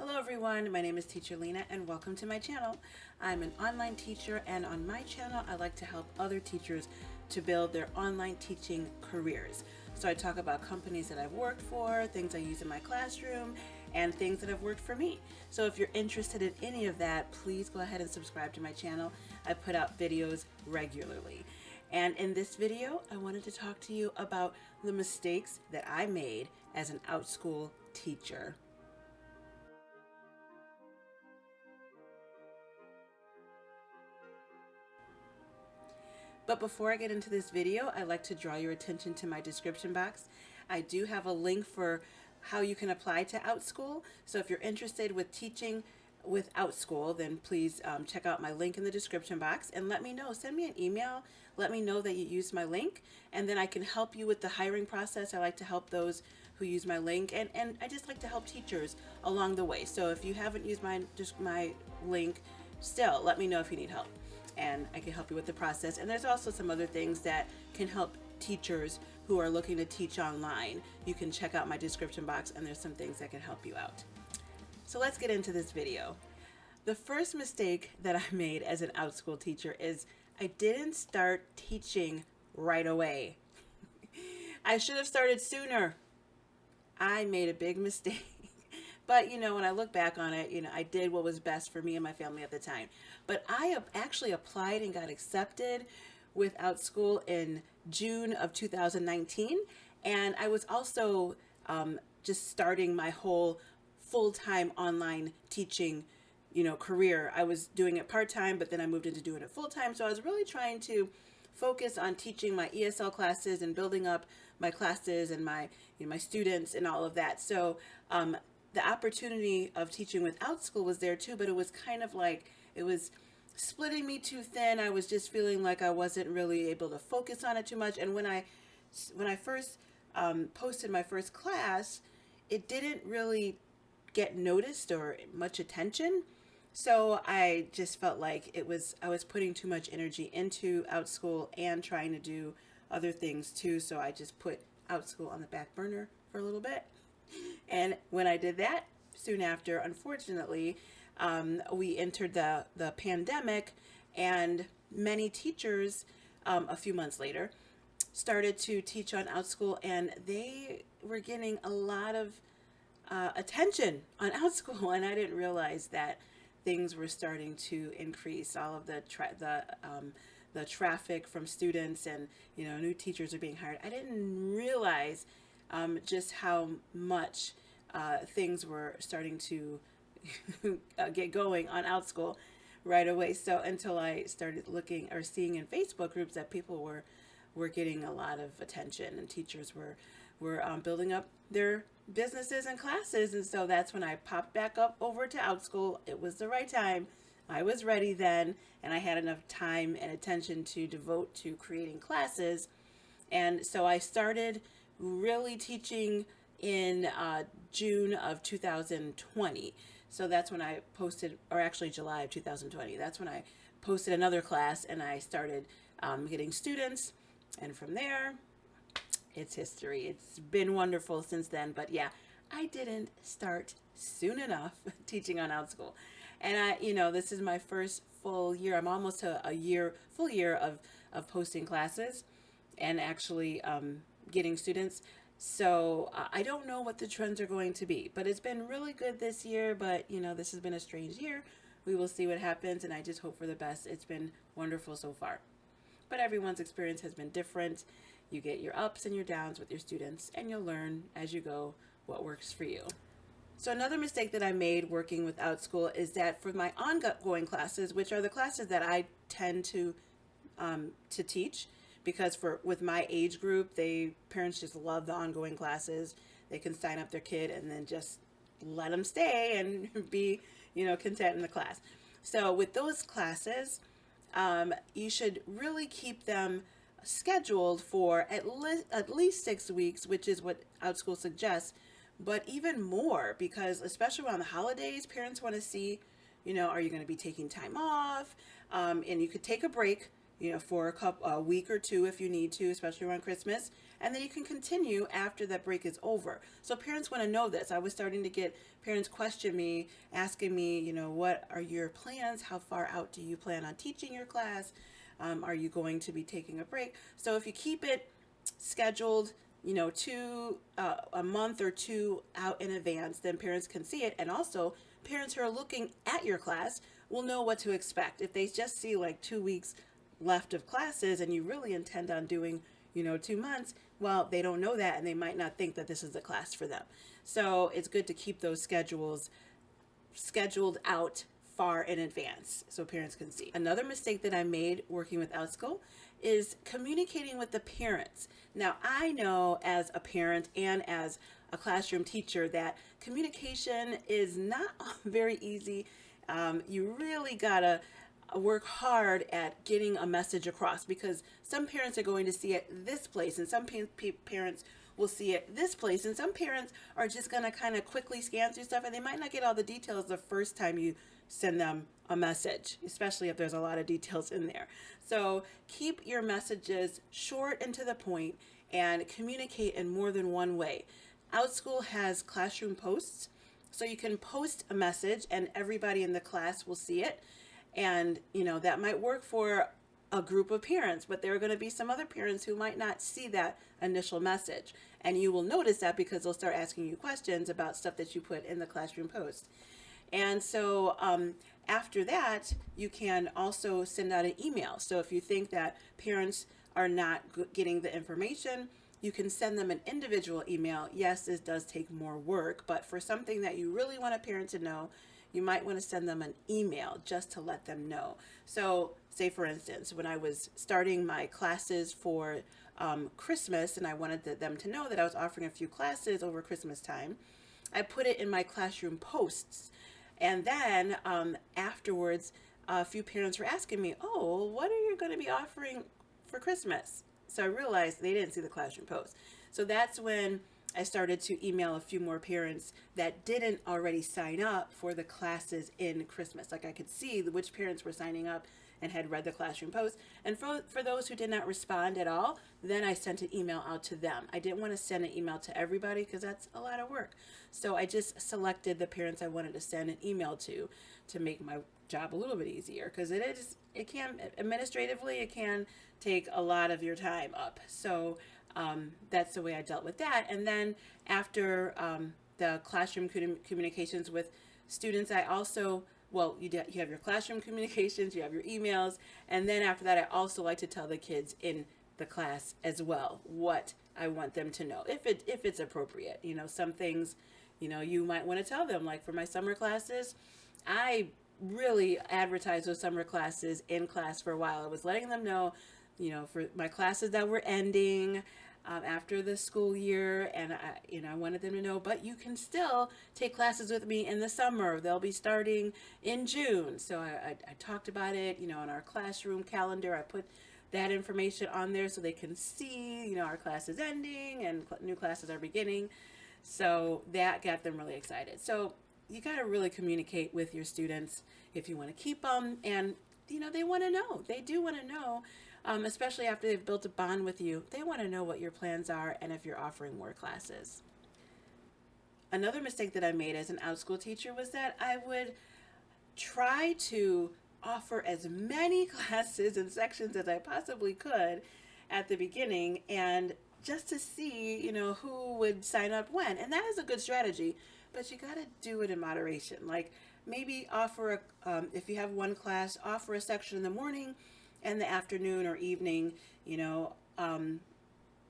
Hello everyone, my name is Teacher Lena and welcome to my channel. I'm an online teacher and on my channel I like to help other teachers to build their online teaching careers. So I talk about companies that I've worked for, things I use in my classroom, and things that have worked for me. So if you're interested in any of that, please go ahead and subscribe to my channel. I put out videos regularly. And in this video, I wanted to talk to you about the mistakes that I made as an OutSchool teacher. But before I get into this video, I'd like to draw your attention to my description box. I do have a link for how you can apply to OutSchool. So if you're interested with teaching with OutSchool, then please check out my link in the description box and let me know. Send me an email. Let me know that you used my link, and then I can help you with the hiring process. I like to help those who use my link, and I just like to help teachers along the way. So if you haven't used my link, still let me know if you need help and I can help you with the process. And there's also some other things that can help teachers who are looking to teach online. You can check out my description box and there's some things that can help you out. So let's get into this video. The first mistake that I made as an OutSchool teacher is I didn't start teaching right away. I should have started sooner. I made a big mistake. But, when I look back on it, I did what was best for me and my family at the time. But I actually applied and got accepted with OutSchool in June of 2019. And I was also just starting my whole full-time online teaching, career. I was doing it part-time, but then I moved into doing it full-time. So I was really trying to focus on teaching my ESL classes and building up my classes and my students and all of that. So the opportunity of teaching with OutSchool was there too, but it was kind of like it was splitting me too thin. I was just feeling like I wasn't really able to focus on it too much. And when I first posted my first class, it didn't really get noticed or much attention. So I just felt like I was putting too much energy into OutSchool and trying to do other things too. So I just put OutSchool on the back burner for a little bit. And when I did that, soon after, unfortunately, we entered the pandemic, and many teachers, a few months later, started to teach on OutSchool, and they were getting a lot of attention on OutSchool, and I didn't realize that things were starting to increase. All of the traffic from students, and new teachers are being hired. I didn't realize just how much things were starting to get going on OutSchool right away. So until I started looking or seeing in Facebook groups that people were getting a lot of attention and teachers were building up their businesses and classes. And so that's when I popped back up over to OutSchool. It was the right time. I was ready then, and I had enough time and attention to devote to creating classes. And so I started really teaching in June of 2020. So that's when I posted, or actually July of 2020. That's when I posted another class and I started getting students. And from there, it's history. It's been wonderful since then. But yeah, I didn't start soon enough teaching on OutSchool. And this is my first full year. I'm almost to full year of posting classes and actually getting students. So I don't know what the trends are going to be, but it's been really good this year. But this has been a strange year. We will see what happens, and I just hope for the best. It's been wonderful so far, but everyone's experience has been different. You get your ups and your downs with your students, and you'll learn as you go what works for you. So another mistake that I made working with OutSchool is that for my ongoing classes, which are the classes that I tend to teach, because with my age group, parents just love the ongoing classes. They can sign up their kid and then just let them stay and be, content in the class. So with those classes, you should really keep them scheduled for at least 6 weeks, which is what OutSchool suggests, but even more, because especially around the holidays, parents want to see, are you going to be taking time off? And you could take a break for a week or two if you need to, especially around Christmas. And then you can continue after that break is over. So parents want to know this. I was starting to get parents question me, asking me, what are your plans? How far out do you plan on teaching your class? Are you going to be taking a break? So if you keep it scheduled, a month or two out in advance, then parents can see it. And also, parents who are looking at your class will know what to expect. If they just see like 2 weeks left of classes and you really intend on doing 2 months, well, they don't know that and they might not think that this is a class for them. So it's good to keep those schedules scheduled out far in advance so parents can see. Another mistake that I made working with OutSchool is communicating with the parents. Now, I know as a parent and as a classroom teacher that communication is not very easy. You really gotta work hard at getting a message across, because some parents are going to see it this place and some parents will see it this place, and some parents are just going to kind of quickly scan through stuff and they might not get all the details the first time you send them a message, especially if there's a lot of details in there. So keep your messages short and to the point and communicate in more than one way. OutSchool has classroom posts, so you can post a message and everybody in the class will see it. And, that might work for a group of parents, but there are going to be some other parents who might not see that initial message. And you will notice that because they'll start asking you questions about stuff that you put in the classroom post. And so after that, you can also send out an email. So if you think that parents are not getting the information, you can send them an individual email. Yes, this does take more work, but for something that you really want a parent to know, you might want to send them an email just to let them know. So say, for instance, when I was starting my classes for Christmas and I wanted them to know that I was offering a few classes over Christmas time, I put it in my classroom posts. And then afterwards, a few parents were asking me, oh, what are you going to be offering for Christmas? So I realized they didn't see the classroom post. So that's when I started to email a few more parents that didn't already sign up for the classes in Christmas. Like I could see which parents were signing up and had read the classroom post. And for those who did not respond at all, then I sent an email out to them. I didn't want to send an email to everybody because that's a lot of work. So I just selected the parents I wanted to send an email to make my job a little bit easier, because it can administratively, it can take a lot of your time up. So that's the way I dealt with that. And then after the classroom communications with students, I also, you have your classroom communications, you have your emails, and then after that, I also like to tell the kids in the class as well what I want them to know, if it's appropriate. Some things, you might want to tell them. Like for my summer classes, I really advertised those summer classes in class for a while. I was letting them know, for my classes that were ending after the school year, and I wanted them to know, but you can still take classes with me in the summer. They'll be starting in June. So I talked about it, on our classroom calendar. I put that information on there so they can see, our class is ending and new classes are beginning. So that got them really excited. So you got to really communicate with your students if you want to keep them, and they want to know. They do want to know. Especially after they've built a bond with you, they want to know what your plans are and if you're offering more classes. Another mistake that I made as an OutSchool teacher was that I would try to offer as many classes and sections as I possibly could at the beginning, and just to see, who would sign up when. And that is a good strategy, but you got to do it in moderation. Like maybe offer if you have one class, offer a section in the morning and the afternoon or evening,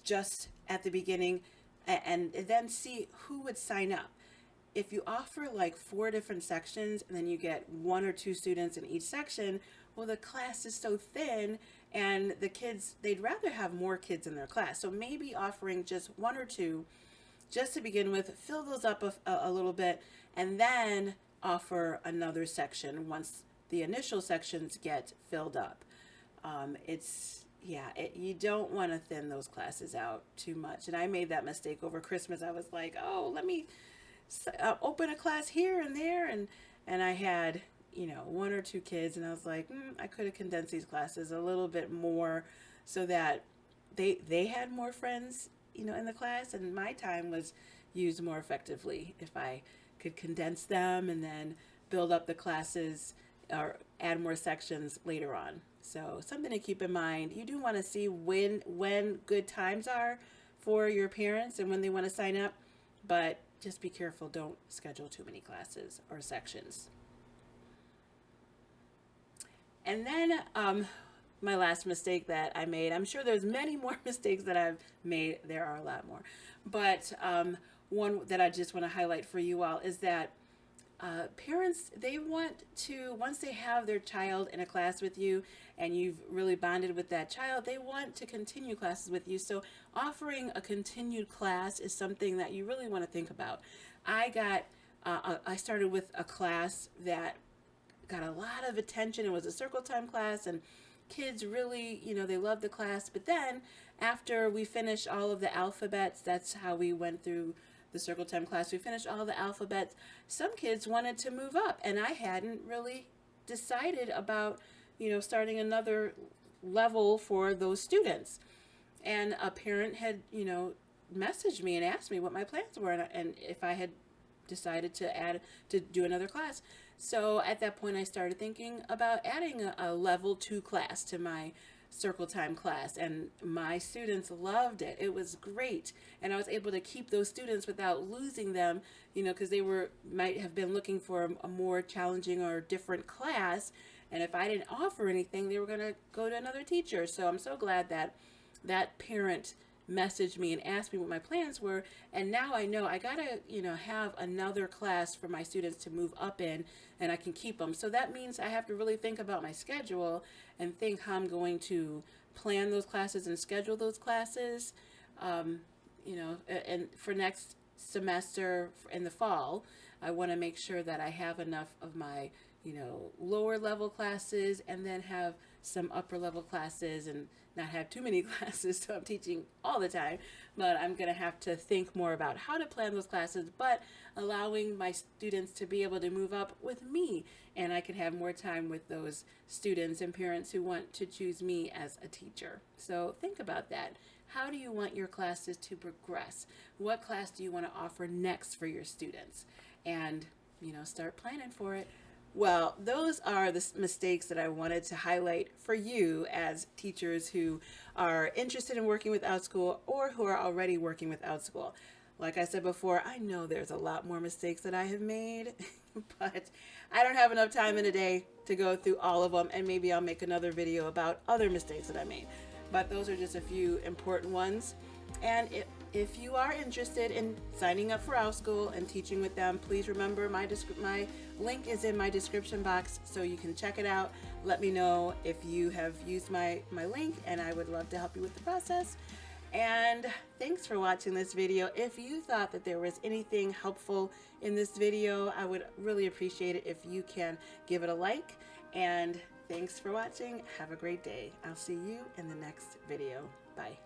just at the beginning, and then see who would sign up. If you offer like 4 different sections and then you get 1 or 2 students in each section, well, the class is so thin and the kids, they'd rather have more kids in their class. So maybe offering just 1 or 2 just to begin with, fill those up a little bit, and then offer another section once the initial sections get filled up. You don't want to thin those classes out too much. And I made that mistake over Christmas. I was like, oh, let me open a class here and there. And I had, one or two kids, and I was like, I could have condensed these classes a little bit more so that they had more friends, in the class, and my time was used more effectively if I could condense them and then build up the classes or add more sections later on. So something to keep in mind. You do want to see when good times are for your parents and when they want to sign up, but just be careful. Don't schedule too many classes or sections. And then my last mistake that I made, I'm sure there's many more mistakes that I've made. There are a lot more. But one that I just want to highlight for you all is that parents, they want to, once they have their child in a class with you and you've really bonded with that child, they want to continue classes with you. So offering a continued class is something that you really want to think about. I started with a class that got a lot of attention. It was a circle time class, and kids really, they loved the class. But then after we finished all of the alphabets, that's how we went through the circle time class. We finished all the alphabets. Some kids wanted to move up, and I hadn't really decided about, starting another level for those students. And a parent had, messaged me and asked me what my plans were and if I had decided to do another class. So at that point, I started thinking about adding a level 2 class to my circle time class, and my students loved it. It was great, and I was able to keep those students without losing them, because they might have been looking for a more challenging or different class, and if I didn't offer anything, they were going to go to another teacher. So I'm so glad that that parent messaged me and asked me what my plans were, and now I know I gotta have another class for my students to move up in, and I can keep them. So that means I have to really think about my schedule and think how I'm going to plan those classes and schedule those classes, and for next semester in the fall, I want to make sure that I have enough of my lower level classes and then have some upper level classes and not have too many classes, so I'm teaching all the time. But I'm going to have to think more about how to plan those classes, but allowing my students to be able to move up with me, and I can have more time with those students and parents who want to choose me as a teacher. So think about that. How do you want your classes to progress? What class do you want to offer next for your students? And start planning for it. Well, those are the mistakes that I wanted to highlight for you as teachers who are interested in working with OutSchool or who are already working with OutSchool. Like I said before, I know there's a lot more mistakes that I have made, but I don't have enough time in a day to go through all of them, and maybe I'll make another video about other mistakes that I made. But those are just a few important ones. And if you are interested in signing up for OutSchool and teaching with them, please remember my link is in my description box, so you can check it out. Let me know if you have used my link, and I would love to help you with the process. And thanks for watching this video. If you thought that there was anything helpful in this video, I would really appreciate it if you can give it a like. And thanks for watching. Have a great day. I'll see you in the next video. Bye.